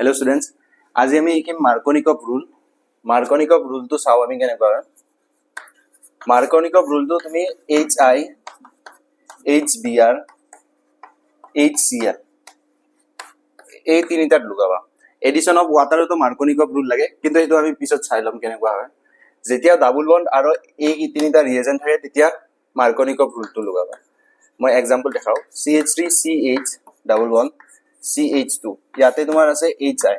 Hello students, আজি আমি শিকিম মাৰ্কনিকভ ৰুল। মাৰ্কনিকভ ৰুলটো চাও আমি কেনেকুৱা হয়। মাৰ্কনিকভ ৰুলটো তুমি HI, HBr, HCl এই তিনিটাত লগাবা। এডিশন অফ ওয়াটাৰতো মাৰ্কনিকভ ৰুল লাগে, কিন্তু এইটো আমি পিছত চাই লম কেনেকুৱা হয়। যেতিয়া ডাবল বন্ড আৰু এই তিনিটা ৰিএজেন্ট থাকে তেতিয়া মাৰ্কনিকভ ৰুলটো লগাবা। মই এক্সাম্পল দেখাও। CH3CH ডাবল বন্ড CH2 ইয়াতে তোমাৰ আছে HI।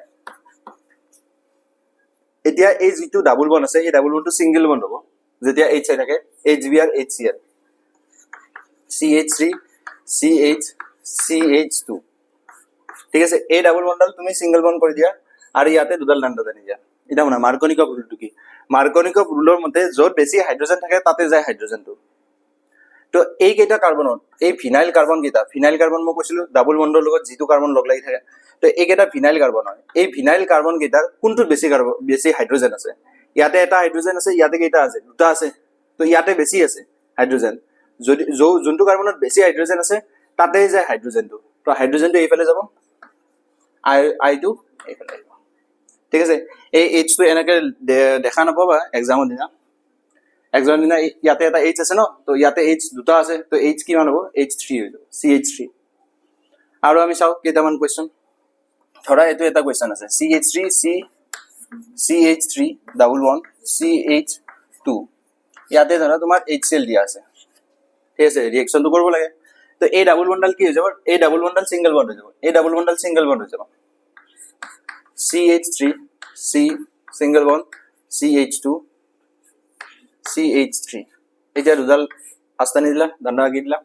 এতিয়া এই যেটো ডাবল বন্ড আছে এই ডাবল বন্ডটো সিঙ্গেল বন্ড হ'ব যেতিয়া HI থাকে। HBr HCl CH3 CH CH2 ঠিক আছে। এই ডাবল বন্ডাল তুমি সিঙ্গেল বন্ড কৰি দিয়া আৰু ইয়াতে দুডাল ডান্ডা টানি দিয়া। এটা মানে মাৰ্কনিকভ ৰুলটো কি? মাৰ্কনিকভ ৰুলৰ মতে য'ত বেছি হাইড্ৰোজেন থাকে তাতে যায় হাইড্ৰোজেনটো। তো এই কেইটা কাৰ্বনত এই ফিনাইল কাৰ্বন কেইটা, ফিনাইল কাৰ্বন মই কৈছিলো ডাবল বন্ডৰ লগত যেটো কাৰ্বন লগ লাগি থাকে, তো এইকেইটা ফিনাইল কাৰ্বন হয়। এই ফিনাইল কাৰ্বন কেইটাৰ কোনটোত বেছি হাইড্ৰোজেন আছে? ইয়াতে এটা হাইড্ৰোজেন আছে, ইয়াতে কেইটা আছে? দুটা আছে। তো ইয়াতে বেছি আছে হাইড্ৰোজেন। যদি যোনটো কাৰ্বনত বেছি হাইড্ৰোজেন আছে তাতে যায় হাইড্ৰোজেনটো। তো হাইড্ৰোজেনটো এইফালে যাব, আইটো এইফালে আহিব। ঠিক আছে। এই এইচটো এনেকে দেখা নাপাবা এক্সামৰ দিনা। এক্সামৰ দিনা ইয়াতে এটা এইচ আছে ন, তো ইয়াতে এইচ দুটা আছে, তো এইচ কিমান হ'ব? H3 হৈ যাব, CH3। আৰু আমি চাও কেইটামান কোৱেশ্চন। ধৰা এইটো এটা কোৱেশ্চন আছে, CH3 ডাবল বন্ড CH2 ইয়াতে ধৰা তোমাৰ HCl দিয়া আছে। ঠিক আছে, ৰিএকশনটো কৰিব লাগে। তো এই ডাবল বন্ডাল কি হৈ যাব? এই ডাবল বন্ডাল সিঙ্গেল বন্ড হৈ যাব। এই ডাবল বন্ডাল সিঙ্গেল বন্ড হৈ যাব। CH3 C single bond CH2 CH3 এতিয়া দুডাল আস্তানি দিলা, ডান্ডা আঁকি দিলা।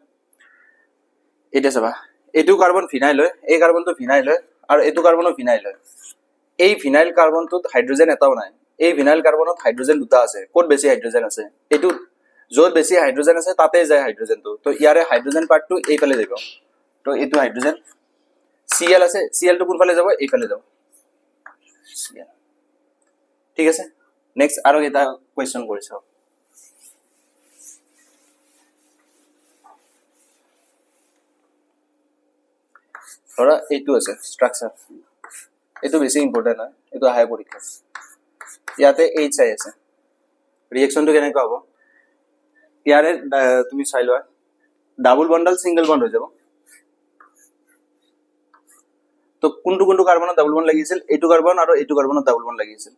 এটা চাবা, এইটো কাৰ্বন ফিনাইল হয়, এই কাৰ্বনটো ফিনাইল হয়, আৰু এইটো কাৰ্বনো ফিনাইল হয়। এই ফিনাইল কাৰ্বনটোত হাইড্ৰোজেন এটাও নাই। এই ফিনাইল কাৰ্বনত হাইড্ৰোজেন দুটা আছে। ক'ত বেছি হাইড্ৰোজেন আছে? এইটো য'ত বেছি হাইড্ৰোজেন আছে তাতে যায় হাইড্ৰোজেনটো। তো ইয়াৰে হাইড্ৰোজেন পাৰ্টটো এইফালে যাব। তো এইটো হাইড্ৰোজেন। Cl আছে, Clটো কোনফালে যাব? এইফালে যাব। Cl ঠিক আছে। নেক্সট আৰু এটা কোৱেশ্চন কৰি চাও। ধৰা এইটো আছে স্ট্ৰাকচাৰ, এইটো বেছি ইম্পৰ্টেন্ট হয়, এইটো আহে পৰীক্ষা। ইয়াতে HI আছে, ৰিএকশনটো কেনেকুৱা হ'ব? ইয়াৰে তুমি চাই লোৱা, ডাবল বন্ডাল সিঙ্গেল বন্ড হৈ যাব। তো কোনটো কোনটো কাৰ্বনত ডাবল বন্ড লাগিছিল? এইটো কাৰ্বন আৰু এইটো কাৰ্বনত ডাবল বন্ড লাগিছিল।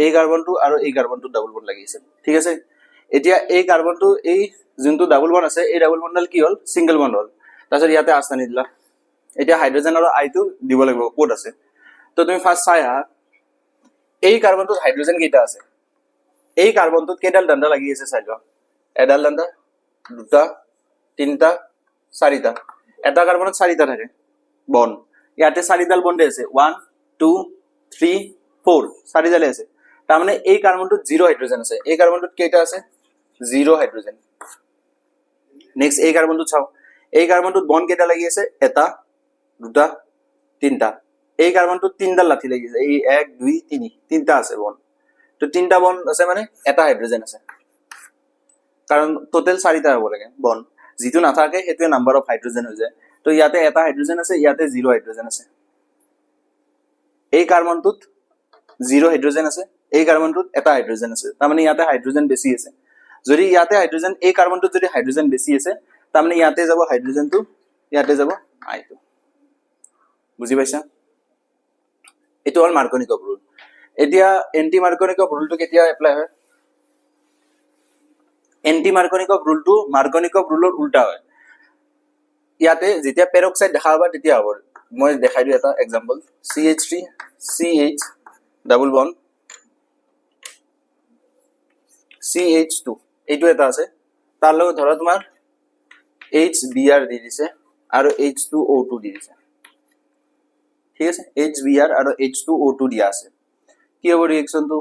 এই কাৰ্বনটো আৰু এই কাৰ্বনটো ডাবল বন্ড লাগিছিল। ঠিক আছে। এতিয়া এই কাৰ্বনটো এই যোনটো ডাবল বন্ড আছে এই ডাবল বন্ডাল কি হ'ল? সিঙ্গেল বন্ড হ'ল। তাৰপিছত ইয়াতে আস্তানি দিলা। এতিয়া হাইড্ৰোজেন আৰু আইটো দিব লাগিব, ক'ত আছে? তো তুমি ফাৰ্ষ্ট চাই আহা, এই কাৰ্বনটোত হাইড্ৰোজেন কেইটা আছে? এই কাৰ্বনটোত কেইডাল ডান্ডা লাগি আছে চাই লোৱা। এডাল ডান্ডা, দুটা, তিনিটা, চাৰিটা। এটা কাৰ্বনত চাৰিটা থাকে বন্ড। ইয়াতে চাৰিডাল বন্ডে আছে, 1 2 3 4 চাৰিডালে আছে। তাৰমানে এই কাৰ্বনটোত 0 হাইড্ৰোজেন আছে। এই কাৰ্বনটোত কেইটা আছে? 0 হাইড্ৰোজেন। নেক্সট এই কাৰ্বনটোত চাও, এই কাৰ্বনটোত বন্ড কেইটা লাগি আছে? এটা, দুটা, তিনটা। এই কাৰ্বনটোত তিনডাল লাঠি লাগি আছে, এই 1 2 3 তিনটা আছে বন্ড। তো তিনটা বন্ড আছে মানে এটা হাইড্ৰোজেন আছে, কাৰণ টোটেল চাৰিটা হ'ব লাগে বন্ড। যেটো নাথাকে সেইটোৱে নাম্বাৰ অফ হাইড্ৰোজেন হৈ যায়। তো ইয়াতে এটা হাইড্ৰোজেন আছে, ইয়াতে 0 হাইড্ৰোজেন আছে। এই কাৰ্বনটোত 0 হাইড্ৰোজেন আছে, এই কাৰ্বনটোত এটা হাইড্ৰোজেন আছে, তাৰমানে ইয়াতে হাইড্ৰোজেন বেছি আছে। যদি ইয়াতে হাইড্ৰোজেন, এই কাৰ্বনটোত যদি হাইড্ৰোজেন বেছি আছে, তাৰমানে ইয়াতে যাব হাইড্ৰোজেনটো, ইয়াতে যাব আইটো। বুজি পাইছা? এইটো হ'ল মাৰ্কনিকভ ৰুল। এতিয়া এন্টি মাৰ্কনিকভ ৰুলটো কেতিয়া এপ্লাই হয়? এন্টি মাৰ্কনিকভ ৰুলটো মাৰ্কনিকভ ৰুলৰ উল্টা হয়। ইয়াতে যেতিয়া পেৰক্সাইড দেখা পাবা তেতিয়া হ'ব। মই দেখাই দিওঁ এটা example. CH3 CH double bond CH2 এইটো এটা আছে, তাৰ লগত ধৰা তোমাৰ HBr দি দিছে আৰু H2O2 দি দিছে। ঠিক আছে, HBr আৰু H2O2 দিয়া আছে। কি হ'ব ৰিএকশনটো?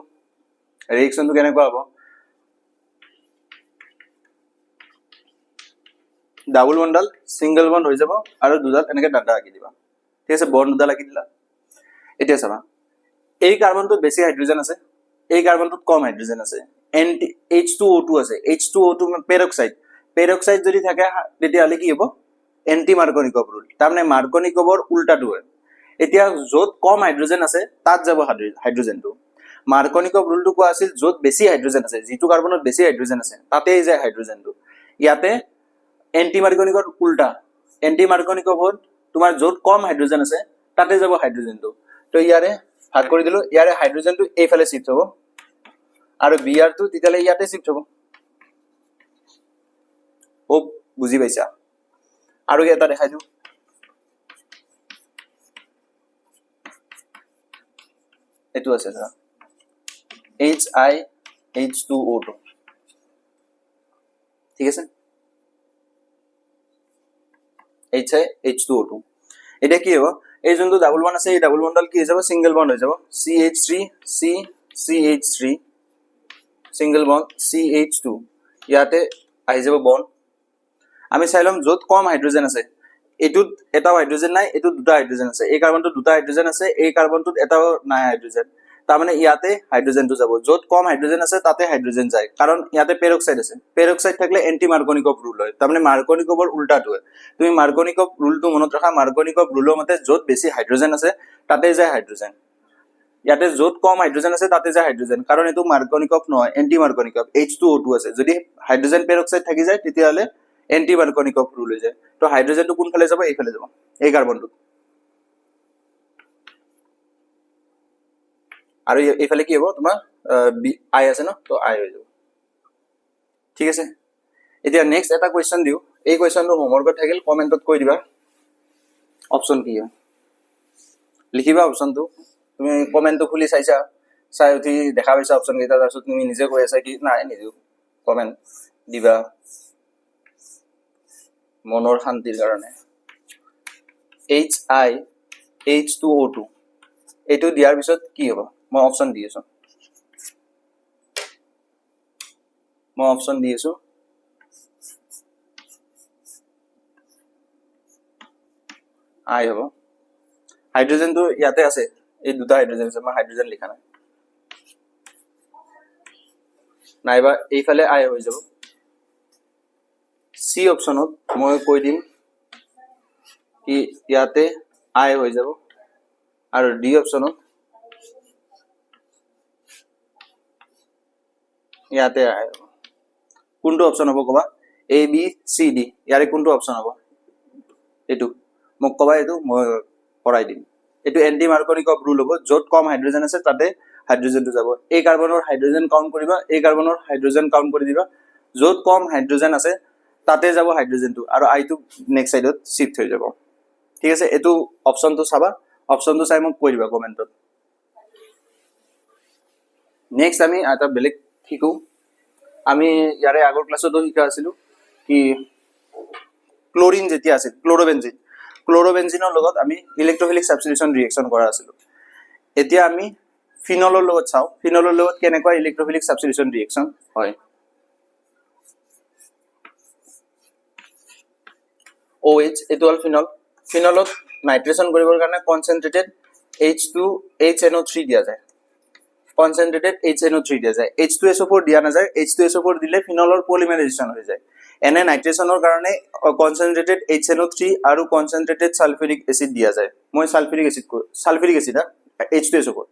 ৰিএকশনটো কেনেকুৱা হ'ব? ডাবল বন্ডাল সিঙ্গেল বন্ড হৈ যাব আৰু দুডাল এনেকে ডান্ডা আঁকি দিবা। ঠিক আছে, বন্ড দুডাল আঁকি দিলা। এতিয়া চাবা, এই কাৰ্বনটোত বেছি হাইড্ৰোজেন আছে, এই কাৰ্বনটোত কম হাইড্ৰোজেন আছে। H2O2 আছে, H2O2 পেৰক্সাইড। পেৰক্সাইড যদি থাকে তেতিয়াহ'লে কি হ'ব? Anti Markovnikov rule. তাৰমানে মাৰ্কনিকভৰ উল্টাটো হয়। এতিয়া য'ত কম হাইড্ৰোজেন আছে তাত যাব হাইড্ৰোজেনটো মাৰ্কনিকভ ৰুলটো কোৱা আছিল য'ত বেছি হাইড্ৰোজেন আছে যিটো কাৰ্বনত বেছি হাইড্ৰোজেন আছে তাতেই যায় হাইড্ৰোজেনটো ইয়াতে এন্টি মাৰ্কনিকভ উল্টা এন্টি মাৰ্কনিকভত তোমাৰ য'ত কম হাইড্ৰোজেন আছে তাতে যাব হাইড্ৰোজেনটো তো ইয়াৰে ভাগ কৰি দিলো ইয়াৰে হাইড্ৰোজেনটো এইফালে শিফট হ'ব আৰু বিআৰটো তেতিয়ালে ইয়াতে শিফট হ'ব ও বুজি পাইছা আৰু এটা দেখাই দিও এটো আছে ধৰা HiH2O2 ঠিক আছে HiH2O2 এটা কি হ'ব এই যোনটো ডাবল বন্ড আছে এই ডাবল বন্ডাল কি হৈ যাব সিঙ্গেল বন্ড হৈ যাব CH3 CH3 single bond CH2 ইয়াতে আহি যাব বন্ড আমি চাইলাম য'ত কম হাইড্ৰোজেন আছে এটুত এটাও হাইড্ৰোজেন নাই এটুত দুটা হাইড্ৰোজেন আছে এই কাৰ্বনটো দুটা হাইড্ৰোজেন আছে এই কাৰ্বনটোত এটাও নাই হাইড্ৰোজেন তাৰ মানে ইয়াতে হাইড্ৰোজেনটো যাব য'ত কম হাইড্ৰোজেন আছে তাতে হাইড্ৰোজেন যায় কাৰণ ইয়াতে পেৰক্সাইড আছে পেৰক্সাইড থাকলে এন্টি মাৰ্কনিকভ ৰুল হয় তাৰ মানে মাৰ্কনিকভৰ উল্টাটো হয় তুমি মাৰ্কনিকভ ৰুলটো মনত ৰাখা মাৰ্কনিকভ ৰুলৰ মতে য'ত বেছি হাইড্ৰোজেন আছে তাতে যায় হাইড্ৰোজেন ইয়াতে য'ত কম হাইড্ৰোজেন আছে তাতে যায় হাইড্ৰোজেন কাৰণ এটো মাৰ্কনিকভ নহয় এন্টি মাৰ্কনিকভ H2O2 আছে যদি হাইড্ৰোজেন পেৰক্সাইড থাকি যায় তেতিয়াহলে এন্টি মাৰ্কনিকভ ৰুল হৈ যায় তো হাইড্ৰোজেনটো কোনফালে যাব এইফালে যাব এই কাৰ্বনটো আৰু এইফালে কি হ'ব তোমাৰ আই আছে ন তো আই হৈ যাব ঠিক আছে এতিয়া নেক্সট এটা কোৱেশ্চন দিও এই কোৱেশ্চনটো হোমৱৰ্কত থাকিল কমেন্টত কৈ দিবা অপচন কি হয় লিখিবা অপচনটো তুমি কমেন্টটো খুলি চাইছা চাই উঠি দেখা পাইছা অপচন কেইটা তাৰপিছত তুমি নিজে কৈ আছা কি নাই নিদিও কমেন্ট দিবা মনৰ শান্তিৰ কাৰণে HiH2O2 এটো দিয়াৰ পিছত কি হ'ব মই অপচন দি আছো আই হ'ব হাইড্ৰোজেনটো ইয়াতে আছে এই দুটা হাইড্ৰোজেন আছে মই হাইড্ৰোজেন লিখা নাই নাইবা এইফালে আই হৈ যাব সি অপচনত মই কৈ দিম কি ইয়াতে আই হৈ যাব আৰু ডি অপচনত ইয়াতে আই হ'ব কোনটো অপচন হ'ব কবা A B C D ইয়াৰে কোনটো অপচন হ'ব এটো মোক কবা এটো মই কৰাই দিম এটো এন্টি মাৰ্কনিকভ ৰুল হ'ব য'ত কম হাইড্ৰোজেন আছে তাতে হাইড্ৰোজেনটো যাব এই কাৰ্বনৰ হাইড্ৰোজেন কাউন্ট কৰিবা এই কাৰ্বনৰ হাইড্ৰোজেন কাউন্ট কৰি দিবা য'ত কম হাইড্ৰোজেন আছে তাতে যাব হাইড্ৰোজেনটো আৰু আইটো নেক্সট সাইডত শিফট হৈ যাব ঠিক আছে এটো অপচনটো চাবা অপচনটো চাই মোক কৈ দিবা কমেন্টত নেক্সট আমি এটা বেলেগ শিকো আমি ইয়াৰে আগৰ ক্লাছতো শিকা আছিলো কি ক্লোৰিন যেতিয়া আছিল ক্লোৰোবেনজিনৰ লগত আমি ইলেক্ট্ৰোফিলিক সাবস্টিটিউশন ৰিএকচন কৰা আছিলো এতিয়া আমি ফিনলৰ লগত চাও ফিনলৰ লগত কেনেকৈ ইলেক্ট্ৰোফিলিক সাবস্টিটিউশন ৰিএকচন হয় OH এটো হল ফিনলত নাইট্ৰেচন কৰিবৰ কাৰণে কনসেন্ট্ৰেটেড HNO3 দিয়া যায় কনসেন্ট্ৰেটেড HNO3 দিয়া যায় H2SO4 দিয়া না যায় H2SO4 দিলে ফিনলৰ পলিমাৰাইজেশন হৈ যায় এনে নাইট্ৰেচনৰ কাৰণে কনসেন্ট্ৰেটেড HNO3 আৰু কনসেন্ট্ৰেটেড সালফিউৰিক এসিড দিয়া যায় মই সালফিউৰিক এসিড H2SO4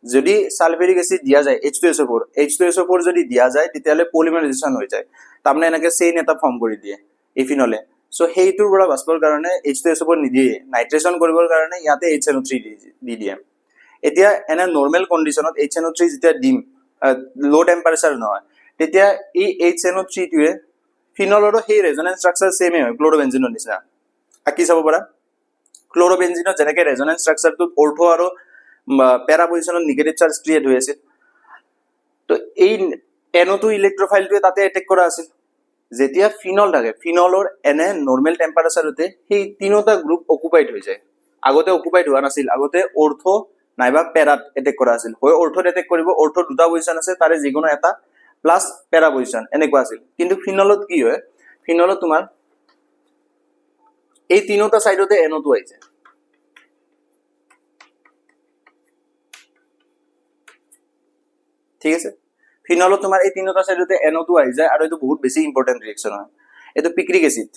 যদি সালফিউৰিক এসিড দিয়া যায় H2SO4 যদি দিয়া যায় তেতিয়ালে পলিমাৰাইজেশন হৈ যায় তাৰমানে এনেকে চেইন এটা ফৰ্ম কৰি দিয়ে এই ফিনলে সো হেইটোৰ পৰা বাস্পৰ কাৰণে H2SO4 নিদিয়ে নাইট্ৰেচন কৰিবৰ কাৰণে ইয়াতে HNO3 দি দিয়ে এতিয়া এনে নরমাল কন্ডিশনত HNO3 যেতিয়া ডিম লো টেম্পারেচার নহয় তেতিয়া এই HNO3 টোৱে ফিনলৰো সেই ৰেজোনেন্স স্ট্ৰাকচাৰ সেম হয় ক্লোৰোবেনজিনৰ নিচিনা আকি চাব পাৰা ক্লোৰোবেনজিনৰ যেনেকৈ ৰেজোনেন্স স্ট্ৰাকচাৰটো অৰ্থো আৰু প্যাৰা পজিশনত নেগেটিভ চাৰ্জ ক্ৰিয়েট হৈ আছিল তো এই NO2 ইলেক্ট্ৰোফাইলটোৱে তাতে এটেক কৰা আছিল যেতিয়া ফিনল থাকে ফিনলৰ এনে নৰমাল টেম্পাৰেচাৰতে সেই তিনিটা গ্ৰুপ অকুপাইড হৈ যায় আগতে অকুপাইড হোৱা নাছিল আগতে অৰ্থো নাইবা প্যাৰাত এটেক কৰা আছিল হয় অৰ্থত এটেক কৰিব অৰ্থৰ দুটা পজিশন আছে তাৰে যিকোনো এটা প্লাস প্যাৰা পজিশন এনেকুৱা আছিল কিন্তু ফিনলত কি হয় ফিনলত তোমাৰ এই তিনিটা সাইডতে NO2 আইছে ঠিক আছে ফিনলত তোমাৰ এই তিনিটা সাইডতে NO2 আই যায় আৰু এটো বহুত বেছি ইম্পৰ্টেন্ট ৰিঅ্যাকশন হয় এটো পিক্ৰিক এসিড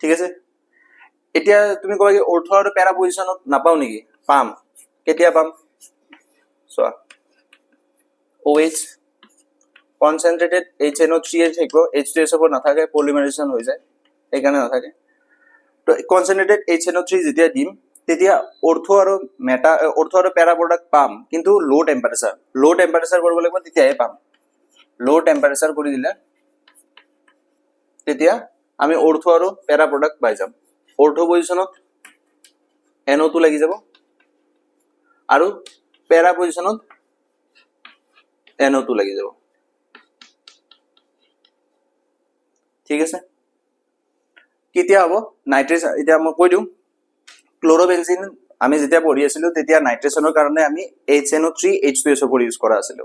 ঠিক আছে এতিয়া তুমি কবা কি অৰ্থ আৰু পেৰা পজিশনত নাপাও নেকি পাম কেতিয়া পাম চোৱা OH কনসেন্ট্ৰেটেড HNO3 এৰ থাকিব H2SO4 নাথাকে পলিমাৰাইজেশন হৈ যায় এইকাৰণে নাথাকে তো কনসেন্ট্ৰেটেড HNO3 যেতিয়া দিম তেতিয়া অৰ্থ আৰু পেৰা প্ৰডাক্ট পাম কিন্তু লো টেম্পাৰেচাৰ কৰিব লাগিব তেতিয়াহে পাম লো টেম্পাৰেচাৰ কৰি দিলে তেতিয়া আমি অৰ্থ আৰু পেৰা প্ৰডাক্ট পাই যাম অৰ্থ পজিশনত NO2 লাগি যাব আৰু পেৰা পজিশনত NO2 লাগি যাব ঠিক আছে কেতিয়া হ'ব নাইট্ৰেছ এতিয়া মই কৈ দিম ক্লোৰোবেনজিন আমি যেতিয়া পঢ়ি আছিলো তেতিয়া নাইট্ৰেছনৰ কাৰণে আমি HNO3 H2SO4 ইউজ কৰা আছিল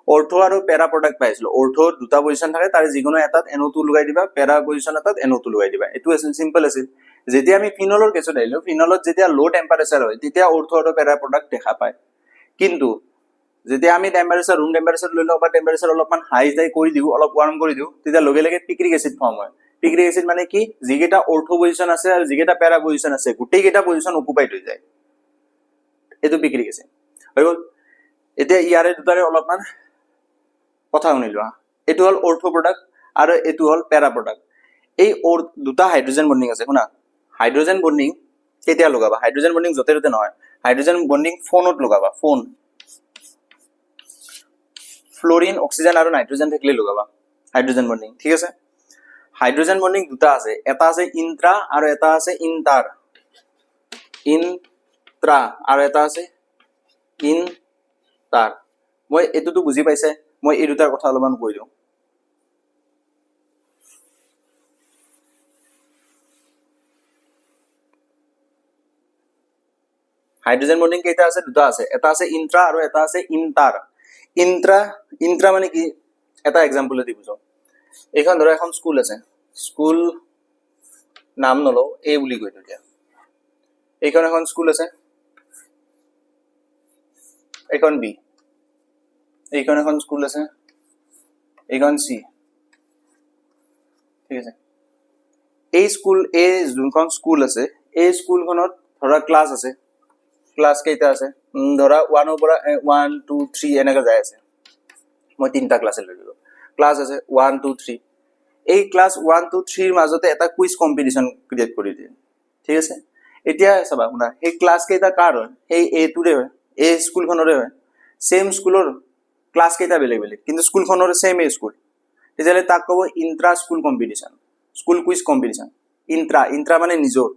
অৰ্থ আৰু পেৰা প্ৰডাক্ট পাইছিল অৰ্থ দুটা পজিশন থাকে তাৰ যিকোনো এটাত NO2 লগাই দিবা পেৰা পজিশন এটাত NO2 লগাই দিবা এটো আছিল সিম্পল আছিল যেতিয়া আমি ফিনলৰ কেছত আইলো ফিনলত যেতিয়া লো টেম্পাৰেচাৰ হয় তেতিয়া অৰ্থ আৰু পেৰা প্ৰডাক্ট দেখা পায় কিন্তু যেতিয়া আমি ৰুম টেম্পাৰেচাৰ লৈ লও বা টেম্পাৰেচাৰ অলপমান হাই যাই কৰি দিও অলপ ওয়াৰ্ম কৰি দিও তেতিয়া লগে লগে পিক্ৰিক এসিড ফৰ্ম হয় পিক্ৰিক এসিড মানে কি যিকেটা অৰ্থ পজিশন আছে আৰু যিকেটা পেৰা পজিশন আছে গোটেই কেটা পজিশন অকুপাইড হৈ যায় এটো পিক্ৰিক এসিড হৈ গল এতিয়া ইয়াৰে দুটাৰে অলপমান কথা শুনিলো এটো হল অৰ্থ প্ৰডাক্ট আৰু এটো হল পেৰা প্ৰডাক্ট এই দুটা হাইড্ৰোজেন বন্ডিং আছে শুনা হাইড্ৰোজেন বন্ডিং কেতিয়া লগাবা হাইড্ৰোজেন বন্ডিং যতে যতে নহয় হাইড্ৰোজেন বন্ডিং ফোনত লগাবা ফোন ফ্লোৰিন অক্সিজেন আৰু নাইট্ৰোজেন থাকিলে লগাবা হাইড্ৰোজেন বন্ডিং ঠিক আছে হাইড্ৰোজেন বন্ডিং দুটা আছে এটা আছে ইন্ট্ৰা আৰু এটা আছে ইন্টাৰ ইন্ট্ৰা আৰু এটা আছে ইন্টাৰ মই এটোটো বুজি পাইছে মই এই দুটাৰ কথা অলপমান কৈ দিও হাইড্ৰোজেন বন্ডিং কেইটা আছে দুটা আছে এটা আছে ইন্ট্ৰা আৰু এটা আছে ইন্টাৰ ইন্ট্ৰা মানে কি এটা এক্সাম্পল দি বুঝো এখন ধৰা এখন স্কুল আছে স্কুল নাম নলো এ বুলি কৈ দিও দিয়া এইখন এখন স্কুল আছে এইখন বি এইখন এখন স্কুল আছে এইখন সি ঠিক আছে এই স্কুল এ যোনখন স্কুল আছে এই স্কুলখনত ধৰা ক্লাস আছে ক্লাস কেইটা আছে ধৰা 1 পৰা 1 2 3 এনেকা যায় আছে মই তিনটা ক্লাসে লৈ ললো ক্লাস আছে 1 2 3 এই ক্লাস 1 2 3 এর মাজতে এটা কুইজ কম্পিটিশন ক্রিয়েট কৰি দিন ঠিক আছে এতিয়া সবা শুনা এই ক্লাস কেইটা কাৰ হয় এই এ টুৰে হয় এই স্কুলখনৰে হয় সেম স্কুলৰ ক্লাস কেইটা বেলেগ বেলেগ কিন্তু স্কুলখনৰ সেম এই স্কুল তেতিয়ালে তাক কব Intra school competition school quiz competition Intra মানে নিজৰ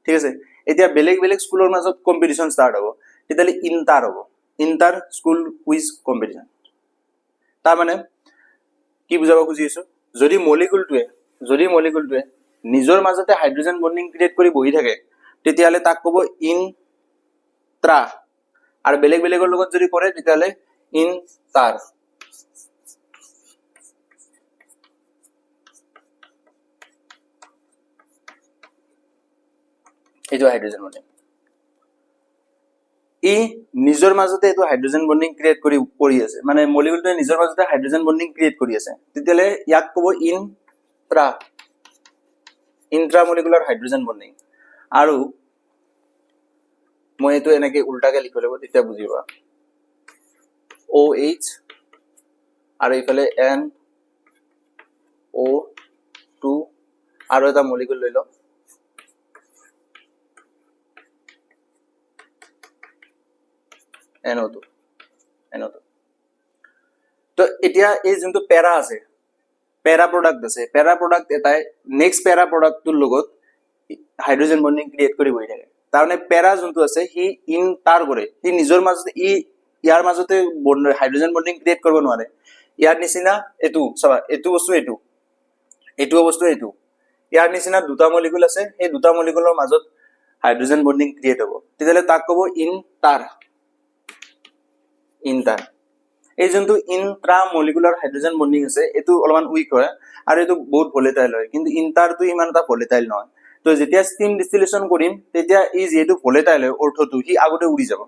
ঠিক আছে এতিয়া বেলেগ বেলেগ স্কুলৰ মাজত কম্পিটিশন স্টাৰ্ট হ'ব তেতিয়ালে ইন্টাৰ হ'ব ইন্টাৰ স্কুল কুইজ কম্পিটিশন তাৰ মানে কি বুজাব খুজি আছো যদি মলিকুলটোৱে নিজৰ মাজতে হাইড্ৰোজেন বন্ডিং ক্ৰিয়েট কৰি বহি থাকে তেতিয়ালে তাক কব ইন্ট্ৰা আৰু বেলেগ বেলেগৰ লগত যদি কৰে তেতিয়ালে ইন্টাৰ এইটো হাইড্ৰোজেন বন্ডিং ই নিজৰ মাজতে এটো হাইড্ৰোজেন বন্ডিং ক্ৰিয়েট কৰি আছে মানে মলিকুলটোৱে নিজৰ মাজতে হাইড্ৰোজেন বন্ডিং ক্ৰিয়েট কৰি আছে তেতিয়ালে ইয়াক কব ইন্ট্ৰামলিকুলাৰ হাইড্ৰোজেন বন্ডিং আৰু মই এটো এনেকে উল্টাকে লিখি লব তেতিয়া বুজিবা OH আৰু ইফালে NO2 আৰু এটা মলিকুল লৈ লও NO2 তো এতিয়া এই যোনটো পেৰা আছে পেৰা প্ৰডাক্ট এটাই নেক্সট পেৰা প্ৰডাক্টৰ লগত হাইড্ৰোজেন বন্ডিং ক্ৰিয়েট কৰি বহি থাকে তাৰমানে পেৰা যোনটো আছে হি ইন্টাৰ কৰে হি নিজৰ মাজতে ইয়াৰ মাজতে হাইড্ৰোজেন বন্ডিং ক্ৰিয়েট কৰিব নোৱাৰে ইয়াৰ নিচিনা এটো সবা এটো বস্তু এটো বস্তু এটো ইয়াৰ নিচিনা দুটা মলিকুল আছে এই দুটা মলিকুলৰ মাজত হাইড্ৰোজেন বন্ডিং ক্ৰিয়েট হ'ব তেতিয়ালে তাক কব ইন্টাৰ এই যোনটো ইন্ট্ৰামলিকুলাৰ হাইড্ৰোজেন বন্ডিং আছে এটো অলপমান উইক হয় আৰু এটো বহুত ভলেটাইল হয় কিন্তু ইন্টাৰটো ইমান এটা ভলেটাইল নহয় তো যেতিয়া স্টিম ডিস্টিলেশন কৰিম তেতিয়া ই যেটো ভলেটাইল হয় অৰ্থটো হি আগতে উৰি যাব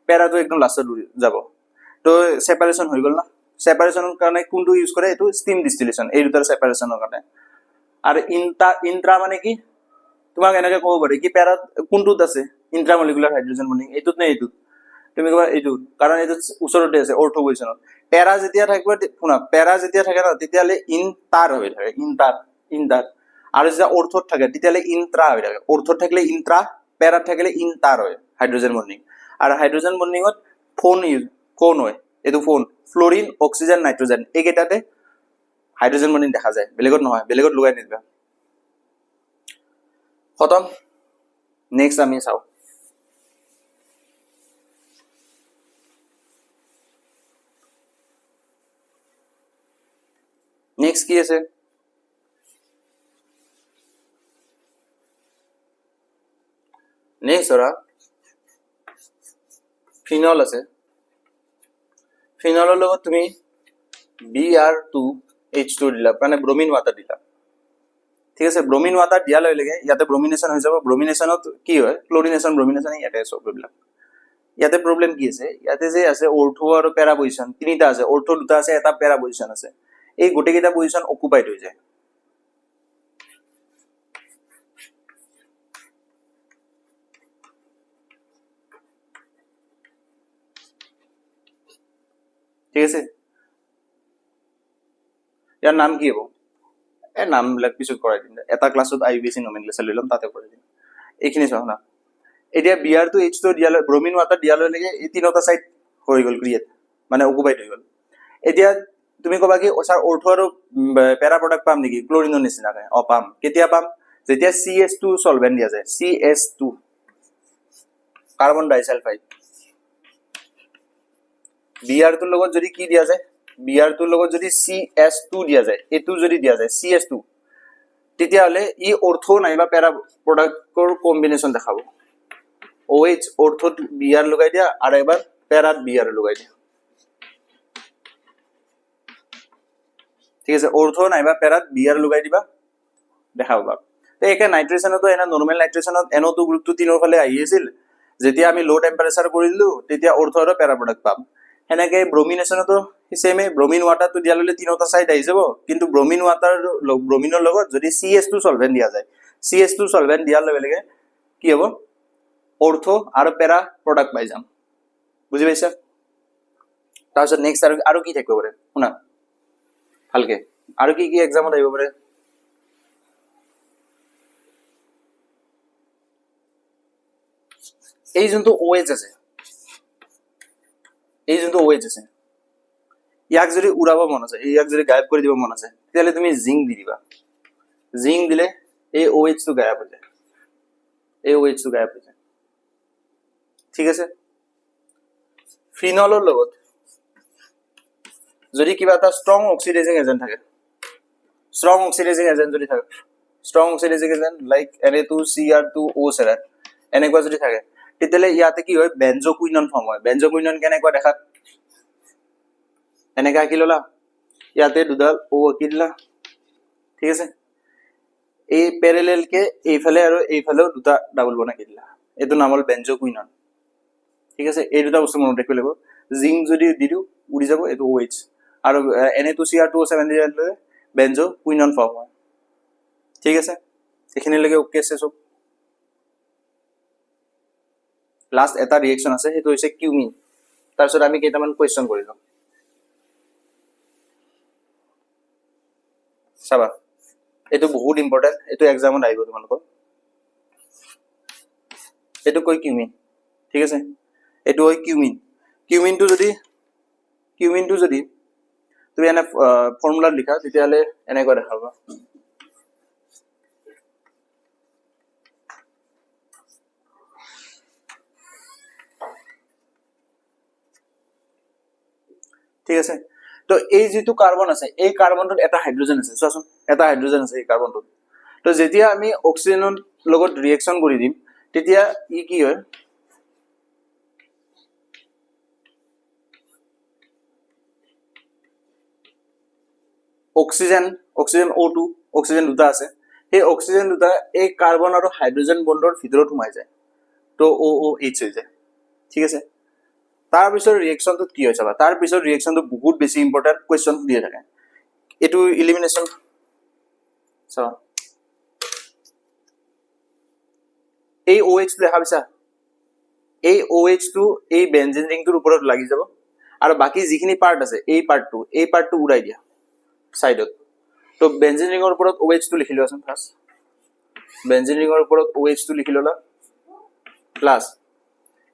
পেৰাটো একদম লাষ্টত উৰি যাব তো সেপাৰেশন হৈ গল না সেপাৰেশনৰ কাৰণে কোনটো ইউজ কৰে এটো স্টিম ডিস্টিলেশন এই দুটাৰ সেপাৰেশনৰ কাৰণে আৰু ইন্ট্ৰা মানে কি তো তোমাক এনেকে ক'ব পাৰি কি পেৰাত কোনটোত আছে ইন্ট্ৰামলিকুলাৰ হাইড্ৰোজেন বন্ডিং, এইটোত নে এইটোত? তুমি ক'বা এইটোত, কাৰণ এইটোত ওচৰতে আছে অৰ্থ পজিশ্যনত। পেৰা যেতিয়া থাকিব, শুনা, পেৰা যেতিয়া থাকে ন তেতিয়াহ'লে ইন তাৰ হৈ থাকে, ইন তাৰ। আৰু যেতিয়া অৰ্থত থাকে তেতিয়াহ'লে ইনট্ৰা হৈ থাকে। অৰ্থত থাকিলে ইনট্ৰা, পেৰাত থাকিলে ইন তাৰ হয় হাইড্ৰোজেন বন্ডিং। আৰু হাইড্ৰোজেন বন্ডিঙত ফোন হয়, এইটো ফোন, ফ্লোৰিন, অক্সিজেন, নাইট্ৰোজেন, এইকেইটাতে হাইড্ৰোজেন বন্ডিং দেখা যায়, বেলেগত নহয়, বেলেগত লগাই নিদিবা। খতম। নেক্সট আমি চাওঁ নেক্সট কি আছে। নেক্সট ধৰা ফিনল আছে। ফিনলৰ লগত তুমি Br2H2 দিলা, মানে ব্ৰমিন ৱাটাৰ দিলা। ঠিক আছে, ব্ৰমিন ৱাটাৰ দিয়াৰ লগে লগে ইয়াতে ব্ৰমিনেশ্যন হৈ যাব। ব্ৰমিনেশ্যনত কি হয়, ক্লৰিনেশ্যন, ব্ৰমিনেশ্যন, ইয়াতে চব এইবিলাক। ইয়াতে প্ৰব্লেম কি আছে, ইয়াতে যে আছে অৰ্থ আৰু পেৰা পজিশ্যন তিনিটা আছে, অৰ্থ দুটা আছে, এটা পেৰা পজিশ্যন আছে। এই গোটেইকেইটা পজিশ্যন অকুপাইড হৈ যায়। ঠিক আছে, ইয়াৰ নাম কি হ'ব? নামবিলাক পিছত কৰাই দিম, এটা ক্লাছত IUPAC নমেনক্লেচাৰ লৈ ল'ম, তাতে কৰাই দিম। এইখিনি চাওঁ না। এতিয়া Br2H2 দিয়ালৈ, ব্ৰমিন ৱাটাৰ দিয়ালৈ লাগে এই তিনিটা চাইড হৈ গ'ল ক্ৰিয়েট, মানে অকুপাইড হৈ গ'ল। এতিয়া তুমি ক'বা কি ছাৰ অৰ্থ আৰু পেৰা প্ৰডাক্ট পাম নেকি ক্লৰিনৰ নিচিনাকে? পাম। কেতিয়া পাম? যেতিয়া CH2 সলভেন্ট দিয়া যায়, CH2 কাৰ্বন ডাইসালফাইড। Br2 লগত যদি কি দিয়া যায়, Br2 লগত যদি CS2 দিয়া যায়, এইটো যদি দিয়া যায় CS2, তেতিয়াহ'লে ই অৰ্থ নাইবা পেৰা প্ৰডাক্টৰ কম্বিনেশ্যন দেখাব। OH অৰ্থত Br লগাই দিয়া আৰু এবাৰ পেৰাত Br লগাই দিয়া। ঠিক আছে, অৰ্থ নাইবা পেৰাত Br লগাই দিবা, দেখা পাবা। একে নাইট্ৰেচনতো এনে নৰ্মেল নাইট্ৰেচনত NO2 গ্ৰুপটো তিনৰ ফালে আহি আছিল, যেতিয়া আমি ল' টেম্পাৰেচাৰ কৰি দিলো তেতিয়া অৰ্থ আৰু পেৰা প্ৰডাক্ট পাম। সেনেকে ব্ৰমিনেশ্যনতো সেমে, ব্ৰমিন ৱাটাৰটো দিয়া ললে তিনিটা চাইড আহি যাব, কিন্তু ব্ৰমিন ৱাটাৰ ব্ৰমিনৰ লগত যদি CH2 সলভেন্ট দিয়া যায়, CH2 সলভেন্ট দিয়াৰ লগে লগে কি হ'ব, অৰ্থ আৰু পেৰা প্ৰডাক্ট পাই যাম। বুজি পাইছা? তাৰপিছত নেক্সট আৰু কি থাকিব পাৰে শুনা ভালকে, আৰু কি কি এক্সামত আহিব পাৰে। এই যোনটো OH আছে, এই যোনটো OH আছে, ইয়াক যদি উৰাব মন আছে, ইয়াক যদি গায়ব কৰি দিব মন আছে, তেতিয়াহ'লে তুমি জিংক দি দিবা। জিংক দিলে এই OH টো গায়ব হৈ যায়, এই OH টো গায়ব হৈ যায়। ঠিক আছে, ফিনলৰ লগত যদি কিবা এটা ষ্ট্ৰং অক্সিডাইজিং এজেন্ট থাকে, ষ্ট্ৰং অক্সিডাইজিং এজেন্ট যদি থাকে, strong oxidising agent like Na2Cr2O7 এনেকুৱা যদি থাকে, তেতিয়াহ'লে ইয়াতে কি হয়, বেনজোকুইনন ফৰ্ম হয়। বেনজোকুইনন কেনেকুৱা দেখাত, এনেকে আঁকি ললা, ইয়াতে দুডাল O আঁকি দিলা। ঠিক আছে, এই পেৰেলেল কে এইফালে আৰু এইফালেও দুটা ডাবল বন আঁকি দিলা, এইটো নাম হ'ল বেনজোকুইনন। ঠিক আছে, এই দুটা বস্তু মনত ৰাখিব লাগিব। জিংক যদি দি দিওঁ উৰি যাব, এইটো OH, আৰু Na2Cr2O7 দিলে বেনজোকুইনন ফৰ্ম হয়। ঠিক আছে, এইখিনিলৈকে অ'কে আছে চব। লাষ্ট এটা ৰিয়েকশ্যন আছে, সেইটো হৈছে কিউমিন। তাৰপিছত আমি কেইটামান কুৱেশ্যন কৰি লওঁ। চাবা, এইটো বহুত ইম্পৰ্টেণ্ট, এইটো এক্সামত আহিব তোমালোকৰ। এইটো কয় কিউমিন। ঠিক আছে, এইটো হয় কিউমিন। কিউমিনটো যদি তুমি এনে ফৰ্মুলাত লিখা, তেতিয়াহ'লে এনেকুৱা দেখাবা। ঠিক আছে, তো এই যিটো কাৰ্বন আছে, এই কাৰ্বনটোত এটা হাইড্ৰোজেন আছে, চোৱাচোন, এটা হাইড্ৰোজেন আছে এই কাৰ্বনটোত। তো যেতিয়া আমি অক্সিজেনৰ লগত ৰিয়েকশ্যন কৰি দিম, তেতিয়া ই কি হয়, অক্সিজেন O2, অক্সিজেন দুটা আছে, সেই অক্সিজেন দুটা এই কাৰ্বন আৰু হাইড্ৰোজেন বণ্ডৰ ভিতৰত সোমাই যায়, তো OOH হৈ যায়। ঠিক আছে, তাৰপিছত ৰিয়েকশ্যনটোত কি হয় চাবা, তাৰপিছত ৰিয়েকশ্যনটো বহুত বেছি ইম্পৰ্টেণ্ট, কুৱেশ্যন দিয়ে থাকে। এইটো ইলিমিনেশ্যন চাবা, এই OH টো দেখা পাইছা এই OH টো এই বেনজিন ৰিংটোৰ ওপৰত লাগি যাব আৰু বাকি যিখিনি পাৰ্ট আছে এই পাৰ্টটো উৰাই দিয়া সাইডত তো বেনজিন ৰিংৰ ওপৰত OH টো লিখি লোৱাচোন ফাৰ্স্ট বেনজিন ৰিংৰ ওপৰত OH টো লিখি ললা প্লাস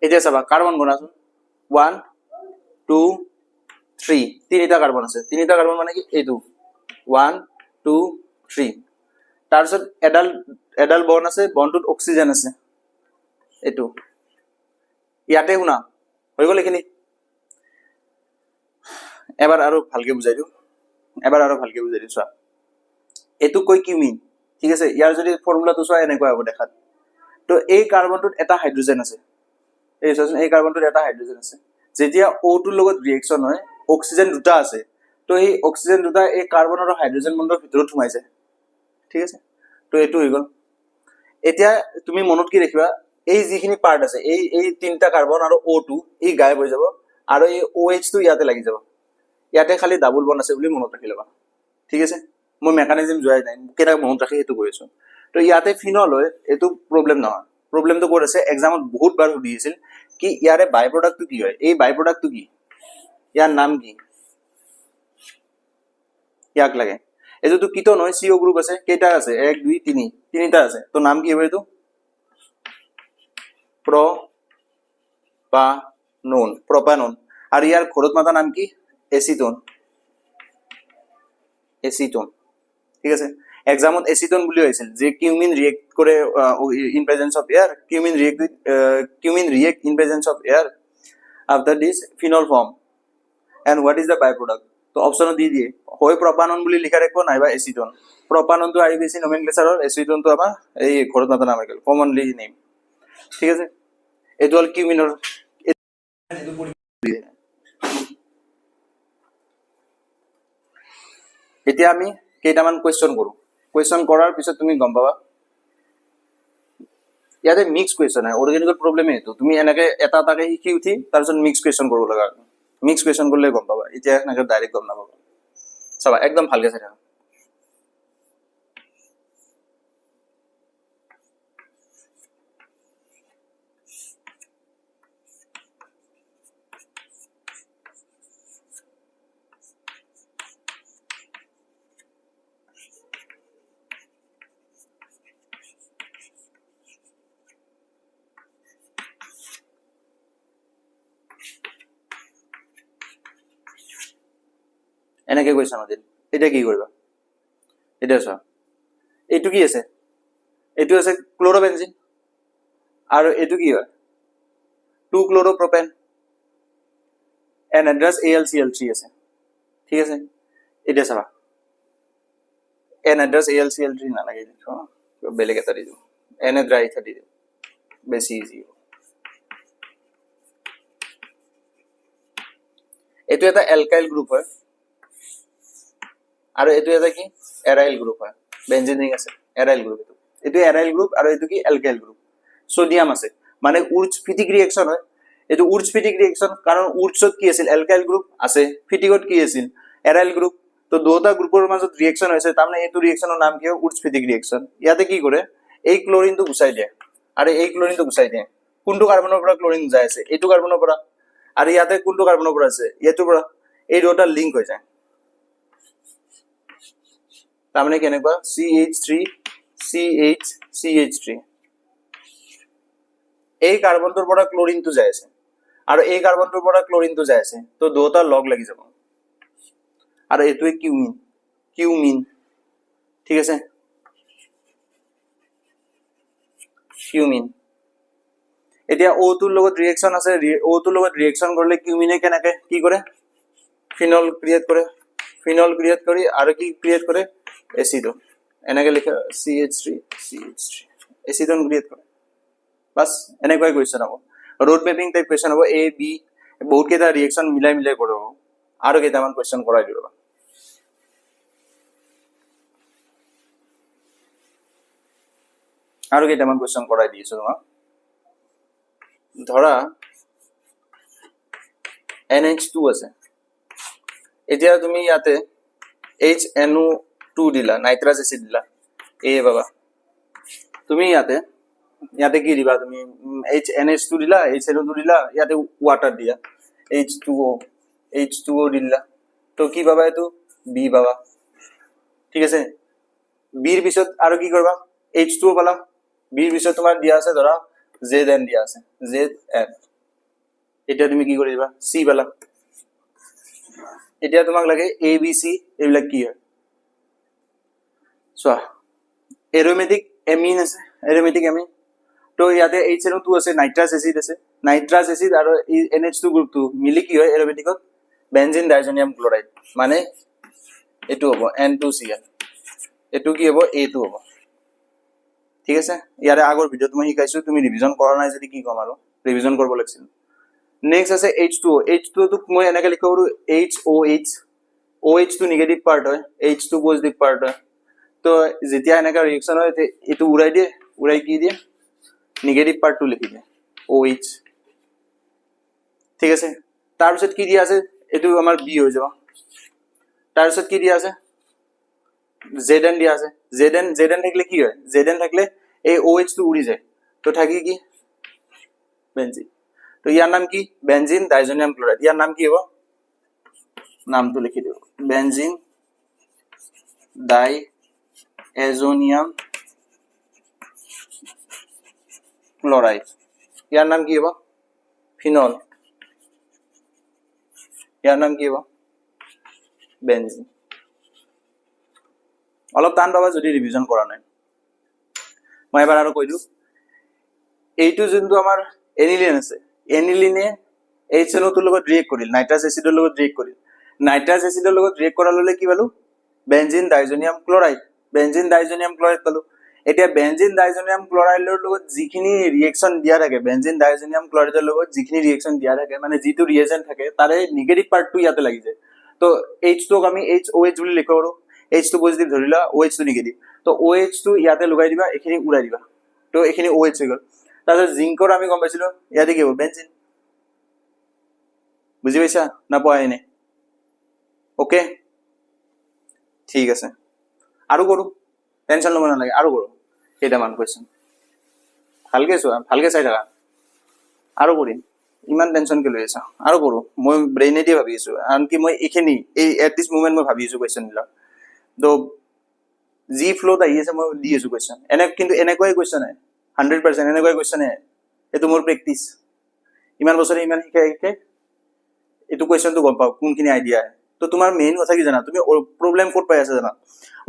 এতিয়া চাবা কাৰ্বন গণাচোন 1 2 3 তিনিটা কাৰ্বন আছে তিনিটা কাৰ্বন মানে কি এইটো 1 2 3 তাৰপিছত এডাল বন আছে বনটোত অক্সিজেন আছে এইটো ইয়াতে শুনা হৈ গ'ল এখিনি এবাৰ আৰু ভালকে বুজাই দিও চোৱা এটো কই কিউমিন ঠিক আছে ইয়াৰ যদি ফৰ্মুলাটো চোৱা এনেকুৱা হ'ব দেখাত তো এই কাৰ্বনটোত এটা হাইড্ৰোজেন আছে এই চোৱাচোন এই কাৰ্বনটোত এটা হাইড্ৰোজেন আছে যেতিয়া O2 ৰ লগত ৰিএকচন হয় অক্সিজেন দুটা আছে তো এই অক্সিজেন দুটা এই কাৰ্বন আৰু হাইড্ৰোজেন বন্ডৰ ভিতৰত সোমাই যায় ঠিক আছে তো এটো হৈ গ'ল এতিয়া তুমি মনত কি ৰাখিবা এই যিখিনি পাৰ্ট আছে এই তিনটা কাৰ্বন আৰু O2 এই গায়ব হৈ যাব আৰু এই OH টো ইয়াতে লাগি যাব ইয়াতে খালি ডাবল বন্ড আছে বুলি মনত ৰাখি লবা ঠিক আছে মই মেকানিজম জোৱাই নাই কেটা মনত ৰাখি হেতু কৈছো তো ইয়াতে ফিনল হয় এটো প্ৰবলেম নহয় প্ৰবলেমটো ক'ত আছে এক্সামত বহুত বাৰ সুধি আছিল কি ইয়াৰে বাই প্ৰডাক্টটো কি হয় এই বাই প্ৰডাক্টটো কি ইয়াৰ নাম কি ইয়াক লাগে এটো কিটোন হয় CO গ্ৰুপ আছে কেইটা আছে 1 2 3 তিনিটা আছে তো নাম কি হবে এটো প্ৰপানন আৰু ইয়াৰ ঘৰত মাতা নাম কি এসিটোন ঠিক আছে এক্সামত এসিটোন বুলি হৈছিল যে কিউমিন ৰিয়েক্ট কৰে in presence of air cumene react in presence of air after this phenol form and what is the byproduct তো অপশন দি দিয়ে হয় প্রপানন বুলি লিখা রাখবো নাইবা এসিটোন প্রপাননটো আইবিসি নোমেনক্লেচাৰৰ এসিটোনটো আমাৰ এই ঘৰত মাতা নাম গল কমনলি নেম ঠিক আছে এটো হল কিউমিনৰ এতিয়া আমি কেইটামান কোৱেশ্চন কৰো কোৱেশ্চন কৰাৰ পিছত তুমি গম পাবা ইয়াতে মিক্স কোৱেশ্চন হয় অৰ্গানিকৰ প্ৰবলেম এটো তুমি এনেকে এটা তাকে শিকি উঠি তাৰ পিছত মিক্স কোৱেশ্চন কৰিব লগা মিক্স কোৱেশ্চন কৰলে গম পাবা এতিয়া এনেকে ডাইৰেক্ট গম নাপাবা চাবা একদম ভালকে চাই থাকা এনেকে কোৱেশ্চন দিল এটা কি কৰিবা এটা চোৱা এটো কি আছে এটো আছে ক্লোৰোবেনজিন আৰু এটো কি হয় 2 ক্লোৰোপ্ৰপেন anhydrous AlCl3 আছে ঠিক আছে এটা চাবা anhydrous AlCl3 না লাগে দেখো বেলেগ এটা দিও anhydrous এটা দিও বেশি ইজি এটো এটা অ্যালকাইল গ্রুপ হয় আৰু এটো এটা কি এৰাইল গ্ৰুপ হয় বেনজিন ৰিং আছে এৰাইল গ্ৰুপ এটো এৰাইল গ্ৰুপ আৰু এটো কি অ্যালকাইল গ্ৰুপ সোডিয়াম আছে মানে উৰ্জ ফিটিক ৰিঅ্যাকশন হয় এটো উৰ্জ ফিটিক ৰিঅ্যাকশন কাৰণ উৰ্জত কি আছিল অ্যালকাইল গ্ৰুপ আছে ফিটিকত কি আছিল এৰাইল গ্ৰুপ তো দুটা গ্ৰুপৰ মাজত ৰিঅ্যাকশন হৈছে তাৰমানে এটো ৰিঅ্যাকশনৰ নাম কি হয় উৰ্জ ফিটিক ৰিঅ্যাকশন ইয়াতে কি কৰে এই ক্লোৰিনটো গুচাই দিয়ে আৰু এই ক্লোৰিনটো গুচাই দিয়ে কোনটো কাৰ্বনৰ পৰা ক্লোৰিন যায় আছে এটো কাৰ্বনৰ পৰা আৰু ইয়াতে কোনটো কাৰ্বনৰ পৰা আছে এটোৰ পৰা এই দুটা লিংক হৈ যায় তাৰমানে কেনেকুৱা CH3 CH3 এই কাৰ্বনটোৰ পৰা ক্লোৰিনটো যায় আছে আৰু এই কাৰ্বনটোৰ পৰা ক্লোৰিনটো যায় আছে তো দুটা লগ লাগি যাব আৰু এটোই কিউমিন ঠিক আছে কিউমিন এতিয়া O2 ৰ লগত ৰিঅ্যাকশন আছে O2 ৰ লগত ৰিঅ্যাকশন কৰিলে কিউমিনে কেনেকে কি কৰে ফিনল ক্ৰিয়েট কৰি আৰু কি ক্ৰিয়েট কৰে এসিডন এনেকে লিখা CH3 এসিডন ক্ৰিয়েট কৰে বাস এনেকৈ কোৱেশ্চন হ'ব ৰোড মেপিং টাইপ কোৱেশ্চন হ'ব A B বহুত কেইটা ৰিঅ্যাকশন মিলাই কৰিব আৰু কেইটামান কোৱেশ্চন কৰাই দিব আৰু কেইটামান কোৱেশ্চন কৰাই দিছো তোমাক ধৰা NH2 আছে এতিয়া তুমি ইয়াতে HNO2 দিলা নাইট্ৰাছ এসিড দিলা এই বাবা তুমি ইয়াতে ইয়াতে কি দিবা তুমি NH2 দিলা HNO2 দিলা ইয়াতে ওয়াটার দিয়া H2O দিলা তো কি পাবা এটো B পাবা ঠিক আছে বিৰ পিছত আৰু কি কৰবা H2O পালা বিৰ পিছত তোমাৰ দিয়া আছে ধৰা ZN দিয়া আছে ZN এটা তুমি কি কৰি দিবা C পালা এতিয়া তোমাক লাগে ABC এইবিলাক কি হয় চোৱা এৰোমেটিক এমিন আছে এৰোমেটিক এমিন তো ইয়াতে HNO2 আছে নাইট্ৰাছ এসিড আৰু NH2 গ্ৰুপটো মিলি কি হয় এৰোমেটিকত বেনজিন ডাইজোনিয়াম ক্লোৰাইড মানে এটো হ'ব N2Cl এটো কি হ'ব A2 হ'ব ঠিক আছে ইয়াৰে আগৰ ভিডিঅ তুমি শিকাইছো তুমি ৰিভিজন কৰা নাই যদি কি কম আৰু ৰিভিজন কৰিব লাগিছিল নেক্সট আছে H2O তো মই এনেকৈ লিখো HOH OH তো নেগেটিভ পাৰ্ট হয় H2 পজিটিভ পাৰ্ট হয় তো যেতিয়া এনেকা ৰিঅ্যাকশন হয় এটো উৰাই কি দিয়ে নেগেটিভ পাৰ্টটো লিখি দিয়ে OH ঠিক আছে তাৰ পিছত কি দিয়া আছে এটো আমাৰ B হৈ যাব তাৰ পিছত কি দিয়া আছে ZN দিয়া আছে ZN থাকলে কি হয় ZN থাকলে এই OH তো উৰি যায় তো থাকি কি বেনজিন তো ইয়াৰ নাম কি বেনজিন ডাইজোনিয়াম ক্লোৰাইড ইয়াৰ নাম কি হ'ব নামটো লিখি দিও বেনজিন ডাইএজোনিয়াম ক্লোরাইড ইয়ার নাম কি হবো ফিনল ইয়ার নাম কি হবো বেনজিন অলপ টান পাবা যদি ৰিভিজন কৰা নাই মই এবাৰ আৰু কৈ দিও এইটো যোনটো আমাৰ এনিলিন আছে এনিলিনে HNO তোৰ লগত ৰিয়েক্ট কৰিল নাইট্ৰাছ এসিডৰ লগত ৰিয়েক্ট কৰিল নাইট্ৰাছ এসিডৰ লগত ৰিয়েক্ট কৰাৰ ললে কি পালো বেনজিন ডাইজোনিয়াম ক্লোৰাইড পালো এতিয়া বেনজিন ডাইজোনিয়াম ক্লোৰাইডৰ লগত যিখিনি ৰিঅ্যাকশন দিয়া থাকে বেনজিন ডাইজোনিয়াম ক্লোৰাইডৰ লগত যিখিনি ৰিঅ্যাকশন দিয়া থাকে মানে যিটো ৰিএজেন্ট থাকে তাৰে নেগেটিভ পাৰ্টটো ইয়াতে লাগি যায় তো H2 আমি HOH বুলি লিখো আৰু H2 পজিটিভ ধৰিলা OH টো নেগেটিভ তো OH টো ইয়াতে লগাই দিবা এখিনি উৰাই দিবা তো এখিনি OH হৈ গল তাৰপিছত জিংকৰ আমি গম পাইছিলো ইয়াতে কি হ'ব বেনজিন বুজি পাইছা না পোৱাই নাই ওকে ঠিক আছে আৰু কৰো টেনশন লব নালাগে আৰু কৰো কেইটামান কোৱেশ্চন ভালকে চাই থাকা আৰু কৰিম ইমান টেনশন কি লৈ আছা আৰু কৰো মই ব্ৰেইনেদি ভাবি আছো আনকি মই এখিনি এই এট দিস মোমেন্ট মই ভাবি আছো কোৱেশ্চন দিলা তো জি ফ্লোত আহি আছে মই দি আছো কোৱেশ্চন কিন্তু এনেকৈ কোৱেশ্চন নাই 100% এনেকৈ কোৱেশ্চন নাই এটো মোৰ প্ৰেক্টিস ইমান বছৰে ইমান শিকাই এটো কোৱেশ্চনটো গম পাও কোনখিনি আইডিয়া তো তোমাৰ মেইন কথা কি জানা তুমি প্ৰবলেম ক'ত পাই আছা জানা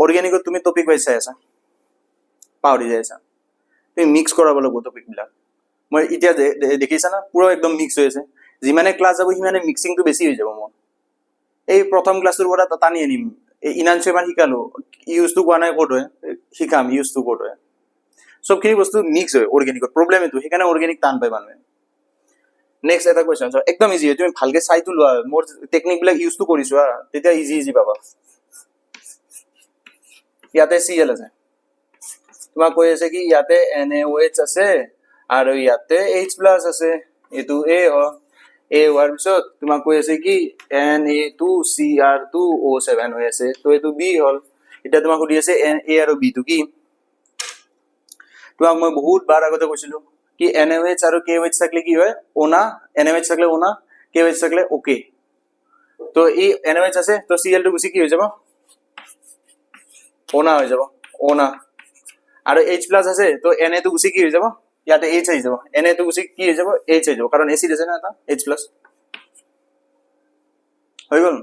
অৰ্গানিকত তুমি টপিক পাই আছা পাহৰি যাই আছা তুমি মিক্স কৰাব লাগিব টপিক বিলাক মই ইতিয়া দেখিছা না পুরো একদম মিক্স হৈ আছে যিমানে ক্লাস যাব সিমানে মিক্সিংটো বেছি হৈ যাব মোৰ এই প্ৰথম ক্লাসৰ পৰা টানি আনিম ইনানসেমান শিকালো ইউজটো কোৱা নাই ক'ত হয় শিকাম ইউজটো ক'ত হয় সবখিনি বস্তু মিক্স হয় অৰ্গানিকত প্ৰবলেম এটো সেইকাৰণে অৰ্গানিক টান পাই মানুহে নেক্সট এটা কোৱেশ্চন সো একদম ইজি হয় তুমি ভালকে চাইটো লোৱা মোৰ টেকনিক বিলাক ইউজ তো কৰিছো তেতিয়া ইজি পাবা ইয়াতে Cl আছে তোমাক কৈ আছে কি ইয়াতে NaOH আছে আৰু ইয়াতে H+ আছে এটো A হয় A হোৱাৰ পিছত তোমাক কৈ আছে কি Na2Cr2O7 হৈ আছে তো এটো B হল এটা তোমাক সুধি আছে A আৰু B তো কি তোমাক মই বহুত বাৰ আগতে কৈছিলো কি NaOH আৰু KOH থাকলে কি হয় ওনা NaOH থাকলে ওনা KOH থাকলে ওকে তো এই NaOH আছে তো Cl2 গুছি কি হৈ যাব ওনা হৈ যাব ওনা আৰু H+ আছে তো Na2 গুছি কি হৈ যাব ইয়াতে H হৈ যাব Na2 গুছি কি হৈ যাব H হৈ যাব কাৰণ এসিড আছে না এটা H+ হৈ গল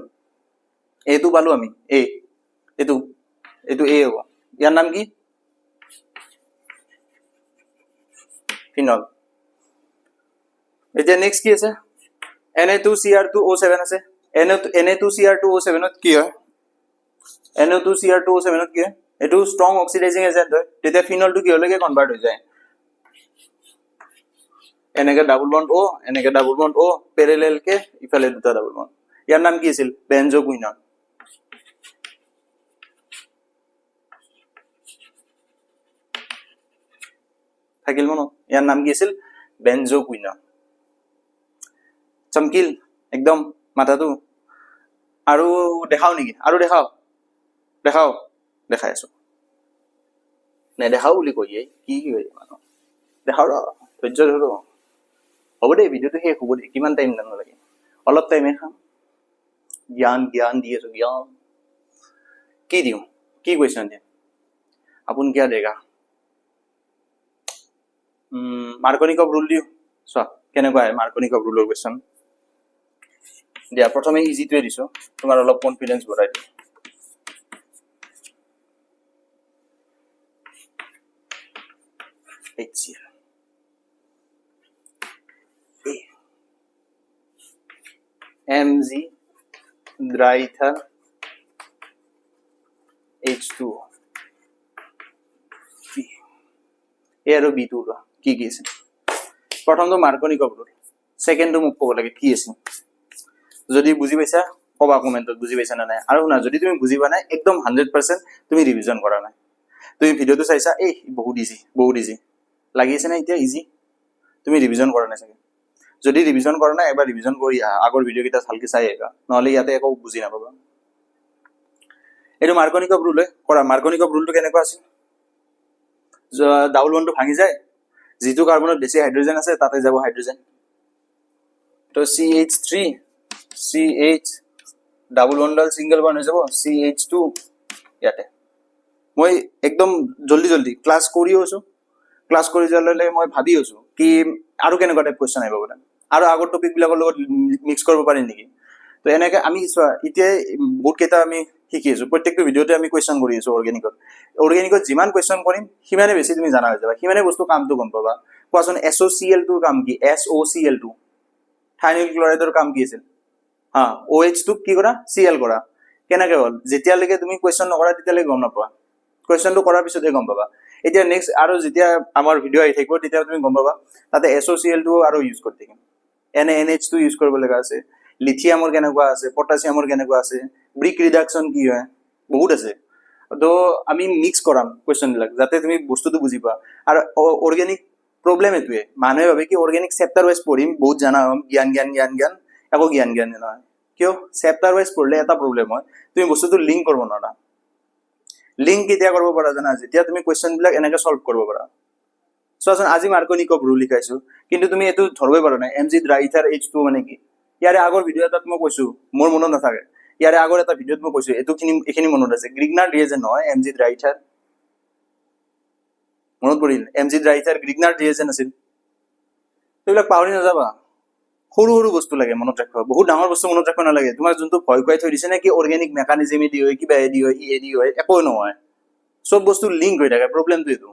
এটো পালো আমি A এটো A হ'ব ইয়াৰ নাম কি ফিনল এতিয়া নেক্সট কি আছে Na2Cr2O7 আছে Na2Cr2O7 ত কি হয় Na2Cr2O7 ত কি হয় এটো স্ট্রং অক্সিডাইজিং এজেন্ট হয় তেতিয়া ফিনলটো কি হলকে কনভার্ট হৈ যায় এনেকে ডাবল বন্ড O প্যারালাল কে ইফালে দুটা ডাবল বন্ড ইয়াৰ নাম কি আছিল বেনজোকুইনন থাকিল মনো ইয়াৰ নাম কি আছিল বেনজোকুইনন চমকিল একদম মাথাটো আৰু দেখাও নেকি আৰু দেখাও দেখাই আছো নে দেখাও বুলি কইয়ে কি হয় মানুহ দেখাও ৰ ধৈৰ্য ধৰো হ'ব দে ভিডিঅ'টো শেষ হ'ব দে কিমান টাইম নালাগে অলপ টাইমে খাম জ্ঞান দি আছো জ্ঞান কি দিওঁ কি কুৱেশ্যন দিম আপোন কিয় দেগা মাৰ্কনিকভ ৰুল দিওঁ চোৱা কেনেকুৱা হয় মাৰ্কনিকভ ৰুলৰ কুৱেশ্যন দিয়া প্ৰথমে ইজিটোৱে দিছো তোমাৰ অলপ কনফিডেন্স বঢ়াই দিওঁ HCl Mg dry ether H2O A আৰু B2 কি কি আছে প্ৰথমটো মাৰ্কনিকভ ৰুল সেকেন্ডটো মোক ক'ব লাগে কি আছে যদি বুজি পাইছা কবা কমেন্টত বুজি পাইছা না নাই আৰু না যদি তুমি বুজি পা নাই একদম 100% তুমি ৰিভিজন কৰা নাই তুমি ভিডিওটো চাইছা এই বহুত ইজি লাগিছে না এতিয়া ইজি তুমি ৰিভিজন কৰা নাই চাগে যদি ৰিভিজন কৰা নাই এবাৰ ৰিভিজন কৰি আগৰ ভিডিও কিটা ভালকে চাই আহিবা নহলে ইয়াতে একো বুজি নাপাবা এইটো মাৰ্কনিকভ ৰুল কৰা মাৰ্কনিকভ ৰুলটো কেনেকুৱা আছে ডাবল বন্ডটো ভাঙি যায় যেটো কাৰ্বনত বেছি হাইড্ৰোজেন আছে তাতে যাব হাইড্ৰোজেন তো CH3 CH ডাবল বন্ডাল সিঙ্গেল বন্ড হৈ যাব CH2 ইয়াতে মই একদম জলদি ক্লাস কৰি আছো ক্লাস কৰি যালে মই ভাবি আছো কি আৰু কেনেকুৱা টাইপ কোৱেশ্চন আহিব পাৰে আৰু আগৰ টপিক বিলাকৰ লগত মিক্স কৰিব পাৰি নেকি তো এনেকে আমি এতিয়া বহুত কেইটা আমি শিকি আছো প্ৰত্যেকটো ভিডিওতে আমি কোৱেশ্চন কৰি আছো অৰ্গেনিকত যিমান কোৱেশ্চন কৰিম সিমানে বেছি তুমি জানা হৈ যাবা সিমানে বস্তু কামটো গম পাবা কোৱাচোন SOCl টোৰ কাম কি SOCl টো থাইনিল ক্লৰাইডৰ কাম কি আছিল OH টোক কি কৰা Cl কৰা কেনেকৈ হ'ল যেতিয়ালৈকে তুমি কোৱেশ্চন নকৰা তেতিয়ালৈকে গম নাপোৱা কোৱেশ্চনটো কৰাৰ পিছতহে গম পাবা এতিয়া নেক্সট আৰু যেতিয়া আমাৰ ভিডিও আহি থাকিব তেতিয়া তুমি গম পাবা তাতে SOCl টো আৰু ইউজ কৰি থাকিম NaNH টো ইউজ কৰিব লগা আছে লিথিয়ামৰ কেনেকুৱা আছে পটাছিয়ামৰ কেনেকুৱা আছে ব্ৰিক ৰিডাকশন কি হয় বহুত আছে তো আমি মিক্স কৰাম কোৱেশ্চন বিলাক যাতে তুমি বস্তুটো বুজি পা আৰু অৰ্গেনিক প্ৰবলেম এটোৱে মানুহে ভাবে কি অৰ্গেনিক চেপ্টাৰ ওয়াইজ পঢ়িম বহুত জানা হম জ্ঞান একো জ্ঞান নহয় কিয় চেপ্টাৰ ওয়াইজ পঢ়লে এটা প্ৰবলেম হয় তুমি বস্তুটো লিংক কৰিব নোৱাৰা লিংক কেতিয়া কৰিব পাৰা জানা যেতিয়া তুমি কোৱেশ্চন বিলাক এনেকৈ সলভ কৰিব পাৰা চোৱাচোন আজি মাৰ্কনিকভ ৰুল লিখাইছো কিন্তু তুমি এটো ধৰবই পাৰা নাই Mg dry ether H2 মানে কি ইয়াৰে আগৰ ভিডিও এটাত মই কৈছো মোৰ মনত নাথাকে ইয়াৰে আগৰ এটা ভিডিওত মই কৈছো এখিনি মনত আছে গ্ৰিগনাৰ ৰিয়েজেন্ট নহয় Mg dry ether মনত পৰিল Mg dry ether গ্ৰিগনাৰ ৰিয়েজেন্ট আছিল এইবিলাক পাহৰি নাযাবা সৰু বস্তু লাগে মনত ৰাখিবা বহুত ডাঙৰ বস্তু মনত ৰাখিব নালাগে তোমাৰ যোনটো ভয় খুৱাই থৈ দিছে না কি অৰ্গেনিক মেকানিজমে দি হয় কিবা এডি হয় একো নহয় সব বস্তু লিংক হৈ থাকে প্ৰবলেমটো এটো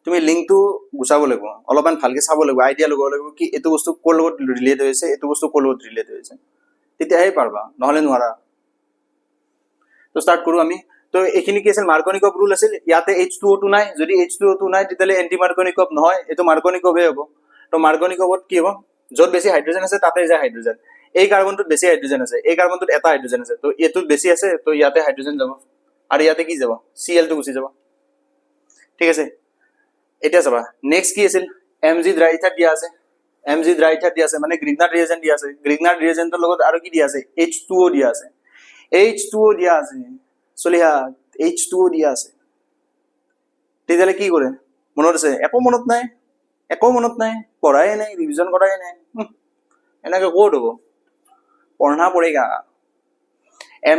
তুমি লিংকটো গুছাব লাগিব অলপমান ভালকে চাব লাগিব আইডিয়া লগাব লাগিব কি এটো বস্তু কোৰ লগত ৰিলেট হৈছে এটো বস্তু কোৰ লগত ৰিলেট হৈছে তেতিয়াহে পাৰবা নহলে নোৱাৰা তো স্টাৰ্ট কৰো আমি তো এখিনি কি আছিল মাৰ্কনিকভ ৰুল আছিল ইয়াতে H2O2 নাই যদি H2O2 নাই তেতিয়ালে এন্টি মাৰ্কনিকভ নহয় এটো মাৰ্কনিকভে হ'ব তো মাৰ্কনিকভত কি হ'ব যত বেছি হাইড্ৰোজেন আছে তাতে যায় হাইড্ৰোজেন এই কাৰ্বনটোত বেছি হাইড্ৰোজেন আছে এই কাৰ্বনটোত এটা হাইড্ৰোজেন আছে তো এটোত বেছি আছে তো ইয়াতে হাইড্ৰোজেন যাব আৰু ইয়াতে কি যাব Cl টো গুচি যাব ঠিক আছে এতিয়া চাবা নেক্সট কি আছিল Mg dry ether দিয়া আছে Mg dry ether দিয়া আছে মানে গ্ৰিগনাৰ ৰিয়েজেন্ট দিয়া আছে গ্ৰিগনাৰ ৰিয়েজেন্টৰ লগত আৰু কি দিয়া আছে H2O দিয়া আছে H2O দিয়া আছে চলিহা H2O দিয়া আছে তেতিয়ালে কি কৰে মনত আছে একো মনত নাই পঢ়াই নাই ৰিভিজন কৰাই নাই এনেকে কোড হ'ব পঢ়না পড়েগা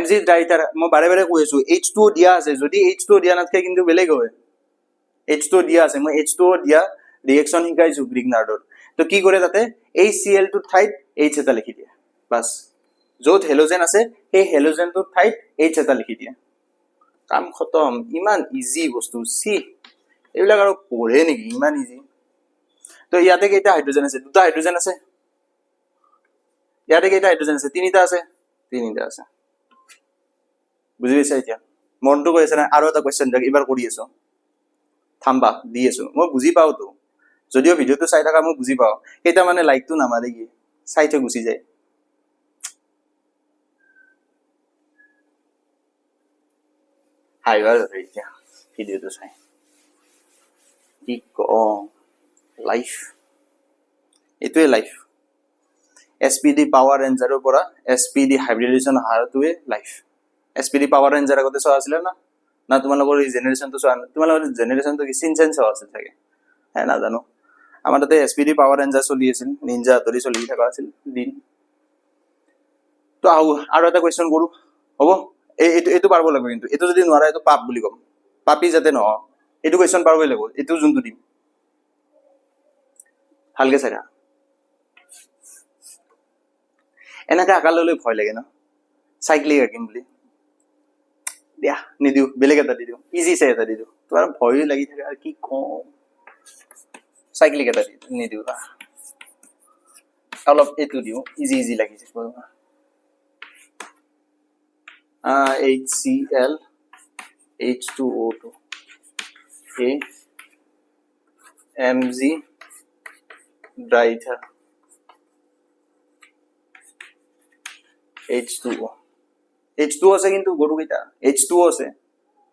Mg dry ether মই বাৰে কৈ আছো H2O দিয়া আছে যদি H2O দিয়া নাথাকে কিন্তু বেলেগ হয় H2O দিয়া আছে মই H2O দিয়া ৰিঅ্যাকশন শিকাইছো গ্ৰিগনাৰডৰ তো কি কৰে তাতে এই Cl2 ঠাইত H এটা লিখি দিয়ে বাস যত হেলোজেন আছে এই হেলোজেনটোৰ ঠাইত H এটা লিখি দিয়ে কাম খতম ইমান ইজি বস্তু সি এইবিলাক আৰু পঢ়ে নেকি ইমান ইজি তো ইয়াতে কেইটা হাইড্ৰোজেন আছে দুটা হাইড্ৰোজেন আছে ইয়াতে কেইটা হাইড্ৰোজেন আছে তিনিটা আছে বুজি পাইছা এতিয়া মনটো কৈ আছে না আৰু এটা কোৱেশ্চন দেখ এবাৰ কৰি আছো থাম্বা দি আছো মই বুজি পাও তো যদিও ভিডিওটো চাই থাকা মই বুজি পাও কেইটা মানে লাইকটো নামাৰে কি চাই থৈ গুচি যায় হাইবাৰ এতিয়া ভিডিওটো চাই কি লাইফ এটোৱে লাইফ SPD পাৱাৰ ৰেঞ্জাৰৰ পৰা SPD হাইব্ৰিডেশন হাৰটোৱে লাইফ SPD পাৱাৰ ৰেঞ্জাৰ আগতে চোৱা আছিল না তোমালোকৰ এই জেনাৰেশনটো চোৱা তোমালোকৰ জেনাৰেশনটো কি চিনচেন চোৱা আছিল থাকে হে নাজানো আমাৰ তাতে এছপিডি পাৱাৰ ৰেঞ্জাৰ চলি আছিল নিনজা হাতৰি চলি থকা আছিল দিন তো আৰু এটা কুৱেশ্যন কৰো হ'ব এইটো পাৰব লাগিব কিন্তু এইটো যদি নোৱাৰা এইটো পাপ বুলি ক'ম পাপি যাতে নহয় এইটো কুৱেশ্যন পাৰবই লাগিব এইটো যোনটো দিম ভালকে চাৰা এনেকে আকাৰ লৈ ভয় লাগে ন সাইক্লিক আঁকিম বুলি দিয়া নিদিও বেলেগ এটা দি দিওঁ ইজি চাই এটা দি দিওঁ তোমাৰ ভয় লাগি থাকে আৰু কি কম সাইক্লিক এটা নিদিওঁ অলপ এইটো দিওঁ ইজি লাগিছে HCl H2O2 A Mg ডাইথার H2O H2O আছে কিন্তু গৰু কেইটা H2O আছে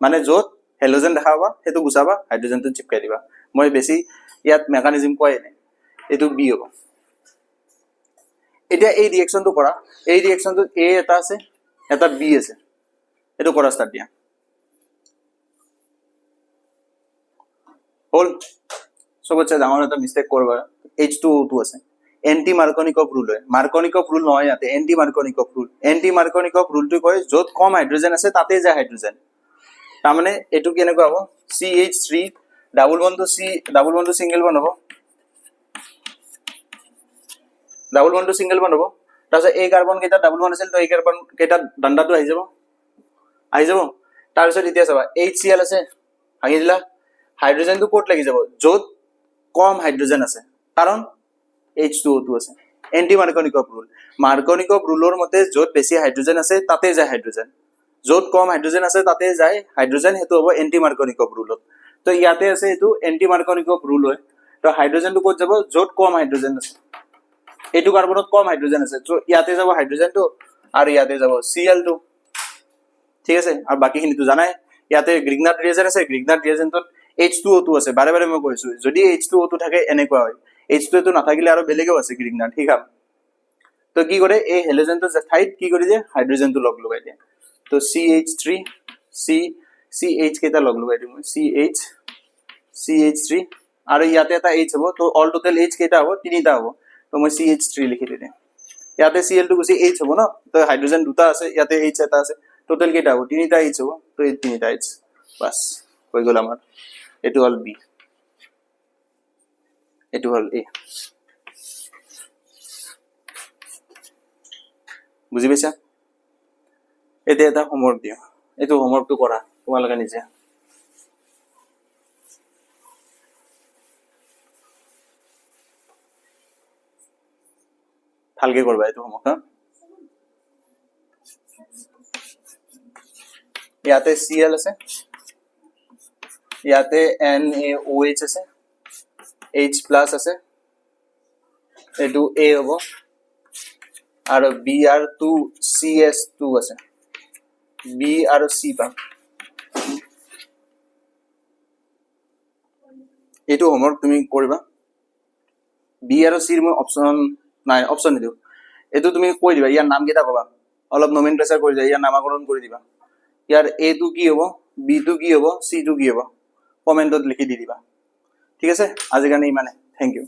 মানে য'ত হেলোজেন দেখা পাবা সেইটো গুচাবা হাইড্ৰোজেনটো চিপকাই দিবা মই বেছি ইয়াত মেকানিজম কোৱাই নাই এইটো বি হ'ব এতিয়া এই ৰিয়েকচনটো কৰা এই ৰিয়েকচনটো A এটা আছে এটা B আছে এইটো কৰা ষ্টাৰ্ট দিয়া হল সবতছে ডাঙৰ এটা মিস্টেক কৰবা H2O2 আছে এন্টি মাৰ্কনিকভ ৰুল হয় মাৰ্কনিকভ ৰুল নহয় ইয়াতে এন্টি মাৰ্কনিকভ ৰুলটো কয় য'ত কম হাইড্ৰোজেন আছে তাতে যায় হাইড্ৰোজেন তাৰমানে এইটো কেনেকুৱা হ'ব CH3 double bond to single bond হ'ব তাৰপিছত এই কাৰ্বন কেইটা ডাবল বন্ড আছিল তো এই কাৰ্বন কেইটা ডান্ডাটো আহি যাব তাৰপিছত এতিয়া চাবা HCl আছে ভাঙি দিলা হাইড্ৰোজেনটো ক'ত লাগি যাব য'ত কম হাইড্ৰোজেন আছে কাৰণ H2O2 আছে এন্টি মাৰ্কনিকভ ৰুলৰ মতে য'ত বেছি হাইড্ৰোজেন আছে তাতে যায় হাইড্ৰোজেন য'ত কম হাইড্ৰোজেন আছে তাতে যায় হাইড্ৰোজেন হেতু হ'ব এন্টি মাৰ্কনিকভ ৰুলত তো ইয়াতে আছে এটো এন্টি মাৰ্কনিকভ ৰুল হয় তো হাইড্ৰোজেনটো ক'ত যাব য'ত কম হাইড্ৰোজেন আছে এইটো কাৰ্বনত কম হাইড্ৰোজেন আছে তো ইয়াতে যাব হাইড্ৰোজেনটো আৰু ইয়াতে যাব Cl2 ঠিক আছে আৰু বাকিখিনিটো জানাই ইয়াতে গ্ৰিগনাৰ্ড ৰিয়েজন আছে গ্ৰিগনাৰ্ড ৰিয়েজনটোত H2O2 আছে বাৰে বাৰে মই কৈছো যদি H2O2 থাকে এনেকুৱা হয় H2O2 নাথাকিলে আৰু বেলেগও আছে গ্ৰিগনাৰ্ড ঠিক আছে তো কি কৰে এই হেলোজেনটো ঠাইত কি কৰি দিয়ে হাইড্ৰোজেনটো লগ লগাই দিয়ে তো CH3 CH কেইটা লগ লগাই দিম CH3 আৰু ইয়াতে এটা H হ'ব তো অল টোটাল H কেইটা হ'ব তিনিটা হ'ব তো মই CH3 লিখি দিম ইয়াতে Cl টো গুছি H হ'ব ন তো হাইড্ৰোজেন দুটা আছে ইয়াতে H এটা আছে টোটাল কেইটা হ'ব তিনিটা H হ'ব তো এই তিনিটা H বাস হৈ গ'ল আমাৰ এটো হল B এটো হল A বুজি পাইছা এতিয়া এটা হোমৱৰ্ক দিও এইটো হোমৱৰ্কটো কৰা তোমালোকে নিজে ভালকে কৰবা এইটো হোমৱৰ্ক ইয়াতে Cl আছে ইয়াতে NaOH আছে H প্লাস আছে এটো A হ'ব আৰু Br2CS2 আছে B আৰু C পাম এইটো হোমৱৰ্ক তুমি কৰিবা B আৰু C মই অপচন নাই অপচন নিদিও এইটো তুমি কৈ দিবা ইয়াৰ নাম কেইটা কবা অলপ নমেনক্লেচাৰ কৰি দিয়া ইয়াৰ নামকৰণ কৰি দিবা ইয়াৰ A টো কি হ'ব B টো কি হ'ব C টো কি হ'ব কমেন্টত লিখি দি দিবা ঠিক আছে আজি কাৰণে ইমানে থ্যাংক ইউ